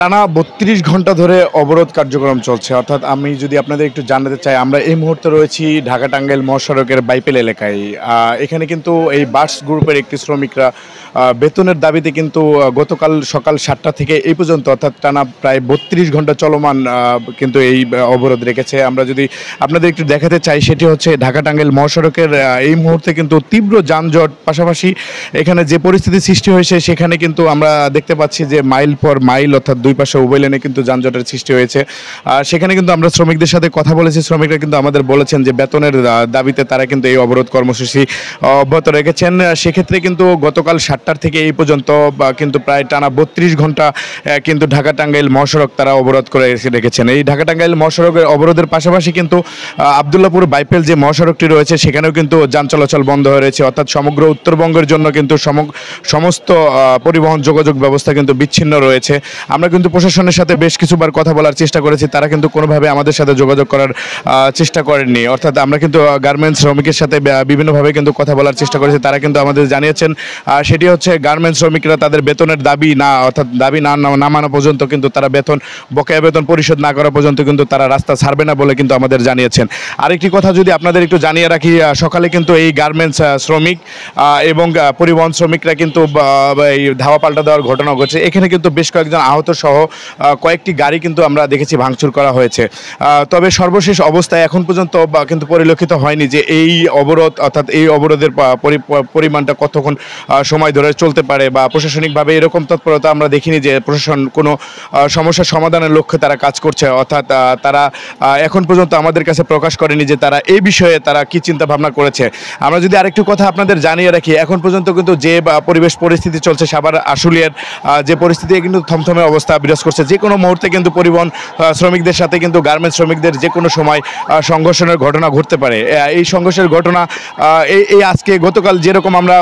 টানা ৩২ ঘন্টা ধরে অবরোধ কার্যক্রম চলছে। অর্থাৎ আমি যদি আপনাদের একটু জানাতে চাই, আমরা এই মুহূর্তে রয়েছি ঢাকা-টাঙ্গাইল মহাসড়কের বাইপেল এলাকায়। এখানে কিন্তু এই বাস গ্রুপের একটি শ্রমিকরা বেতনের দাবিতে কিন্তু গতকাল সকাল ৭টা থেকে এই পর্যন্ত অর্থাৎ টানা প্রায় ৩২ ঘন্টা চলমান কিন্তু এই অবরোধ রেখেছে। আমরা যদি আপনাদের একটু দেখাতে চাই, সেটি হচ্ছে ঢাকা-টাঙ্গাইল মহাসড়কের এই মুহূর্তে কিন্তু তীব্র যানজট, পাশাপাশি এখানে যে পরিস্থিতি সৃষ্টি হয়েছে সেখানে কিন্তু আমরা দেখতে পাচ্ছি যে মাইল পর মাইল অর্থাৎ দুই পাশে উভয় লেনে কিন্তু যানজটের সৃষ্টি হয়েছে। সেখানে কিন্তু আমরা শ্রমিকদের সাথে কথা বলেছি। শ্রমিকরা কিন্তু আমাদের বলেছেন যে বেতনের দাবিতে তারা কিন্তু এই অবরোধ কর্মসূচি অব্যাহত রেখেছেন। সেক্ষেত্রে কিন্তু গতকাল ৭টার থেকে এই পর্যন্ত কিন্তু প্রায় টানা ৩২ ঘন্টা কিন্তু ঢাকা-টাঙ্গাইল মহাসড়ক তারা অবরোধ করে রেখেছেন। এই ঢাকা-টাঙ্গাইল মহাসড়কের অবরোধের পাশাপাশি কিন্তু আবদুল্লাপুর বাইপেল যে মহাসড়কটি রয়েছে সেখানেও কিন্তু যান চলাচল বন্ধ হয়ে রয়েছে। অর্থাৎ সমগ্র উত্তরবঙ্গের জন্য কিন্তু সমস্ত পরিবহন যোগাযোগ ব্যবস্থা কিন্তু বিচ্ছিন্ন রয়েছে। আমরা কিন্তু প্রশাসনের সাথে বেশ কিছুবার কথা বলার চেষ্টা করেছি, তারা কিন্তু কোনোভাবে আমাদের সাথে যোগাযোগ করার চেষ্টা করেননি। অর্থাৎ আমরা কিন্তু গার্মেন্টস শ্রমিকের সাথে বিভিন্নভাবে কিন্তু কথা বলার চেষ্টা করেছি, তারা কিন্তু আমাদের জানিয়েছেন সেটি হচ্ছে গার্মেন্টস শ্রমিকরা তাদের বেতনের দাবি না মানা পর্যন্ত কিন্তু তারা বকেয়া বেতন পরিশোধ না করা পর্যন্ত কিন্তু তারা রাস্তা ছাড়বে না বলে কিন্তু আমাদের জানিয়েছেন। আরেকটি কথা যদি আপনাদের একটু জানিয়ে রাখি, সকালে কিন্তু এই গার্মেন্টস শ্রমিক এবং পরিবহন শ্রমিকরা কিন্তু এই ধাওয়া পাল্টা দেওয়ার ঘটনা ঘটছে। এখানে কিন্তু বেশ কয়েকজন আহত সহ কয়েকটি গাড়ি কিন্তু আমরা দেখেছি ভাঙচুর করা হয়েছে। তবে সর্বশেষ অবস্থায় এখন পর্যন্ত কিন্তু পরিলক্ষিত হয়নি যে এই অবরোধ অর্থাৎ এই অবরোধের পরিমাণটা কতক্ষণ সময় ধরে চলতে পারে, বা প্রশাসনিকভাবে এরকম তৎপরতা আমরা দেখিনি যে প্রশাসন কোনো সমস্যার সমাধানের লক্ষ্যে তারা কাজ করছে। অর্থাৎ তারা এখন পর্যন্ত আমাদের কাছে প্রকাশ করেনি যে তারা এই বিষয়ে তারা কি চিন্তা ভাবনা করেছে। আমরা যদি আরেকটু কথা আপনাদের জানিয়ে রাখি, এখন পর্যন্ত কিন্তু যে পরিস্থিতি চলছে সাভার আশুলিয়ার যে পরিস্থিতি কিন্তু থমথমে অবস্থা বিরাজ করছে। যে কোনো মুহূর্তে কিন্তু পরিবহন শ্রমিকদের সাথে কিন্তু গার্মেন্টস শ্রমিকদের যে কোনো সময় সংঘর্ষণের ঘটনা ঘটতে পারে। এই সংঘর্ষের ঘটনা এই আজকে গতকাল যেরকম আমরা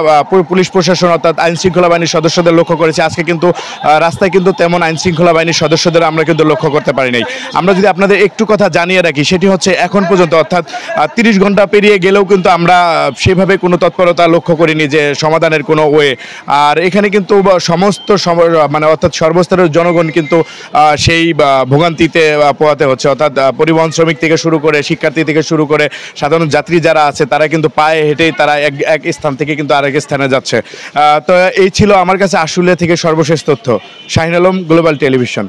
পুলিশ প্রশাসন অর্থাৎ আইন শৃঙ্খলা বাহিনীর সদস্যদের লক্ষ্য করেছি, আজকে কিন্তু রাস্তায় কিন্তু তেমন আইন শৃঙ্খলা বাহিনীর সদস্যদের আমরা কিন্তু লক্ষ্য করতে পারি নাই। আমরা যদি আপনাদের একটু কথা জানিয়ে রাখি, সেটি হচ্ছে এখন পর্যন্ত অর্থাৎ ৩০ ঘন্টা পেরিয়ে গেলেও কিন্তু আমরা সেভাবে কোনো তৎপরতা লক্ষ্য করিনি যে সমাধানের কোনো ওয়ে। আর এখানে কিন্তু সমস্ত অর্থাৎ সর্বস্তরের জনগণ কিন্তু সেই ভোগান্তিতে পোহাতে হচ্ছে। অর্থাৎ পরিবহন শ্রমিক থেকে শুরু করে শিক্ষার্থী থেকে শুরু করে সাধারণ যাত্রী যারা আছে তারা কিন্তু পায়ে হেঁটেই তারা এক স্থান থেকে কিন্তু আরেক স্থানে যাচ্ছে। তো এই ছিল আমার কাছে আশুলিয়া থেকে সর্বশেষ তথ্য। Shahin Alam, global television.